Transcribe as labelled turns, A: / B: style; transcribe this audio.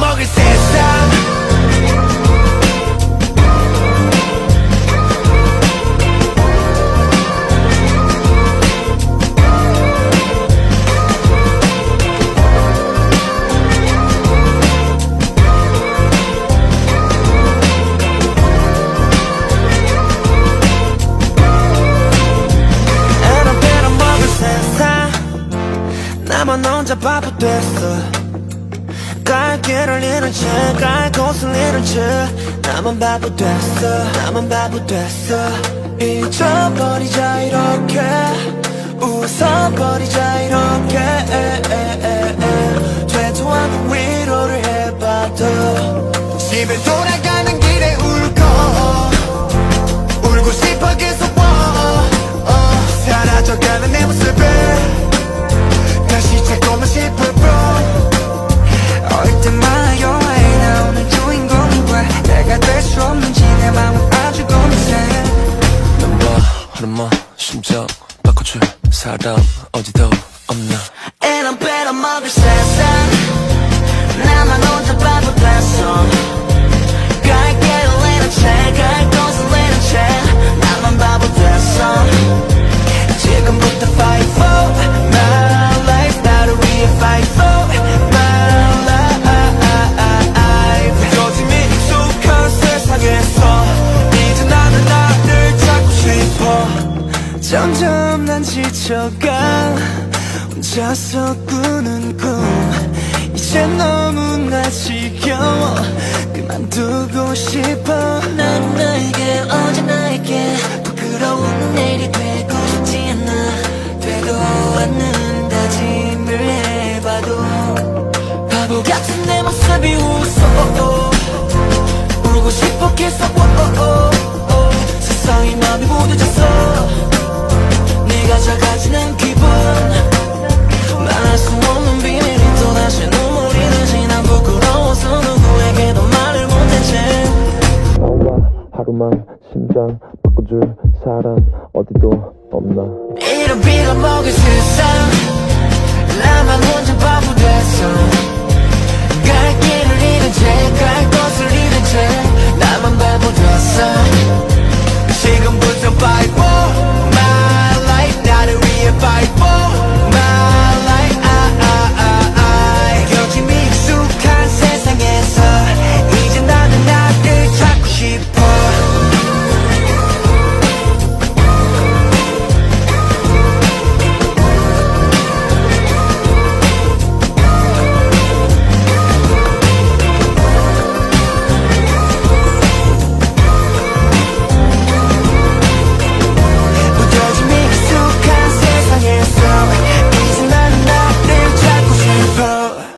A: 빼먹을 세상 나만 혼자 바보 됐어 갈 길을 잃은 채갈 곳을 잃은 채 나만 바보 됐어 나만 바보 됐어 잊어버리자 이렇게 웃어버리자 이렇게 되도 않는 위로를 해봐도 집에 돌아가는 길에 울고 싶어 계속 사라져가는 내 모습에 다시 찾고만 싶어
B: 올 때마다 영화에 나오는 주인공이 왜 내가 될 수 없는지 내 맘은 아주 고민해
C: 넘버 하루만 심장 바꿔줄 사람 어디도 없나
A: And I'm better 먹을 세상 나만 혼자 바보 됐어 갈 길을 잃은 채갈 곳을 잃은 채 나만 바보 됐어 지금부터 fight for my life 나를 위해 fight for my life 요즘이 익숙한 세상에서 이제 나는 나를 찾고 싶어
B: 점점 난 지쳐가 혼자서 꾸는 꿈 이제 너무나 지겨워 그만두고 싶어
A: 난 너에게 어제 나에게 부끄러운 내일이 되고 싶지 않아 되도 않는 다짐을 해봐도 바보 같은 내 모습이 웃어 울고 싶어 계속 세상이 맘이 무뎌졌어 네가 작아지는 기분 말할 수 없는 비밀이 또다시 눈물이 나지 난 부끄러워서 누구에게도 말을 못했지
C: 나와 하루만 심장 바꿔줄 사람 어디도 없나
A: 이런 비가 먹을 세상 나만 혼자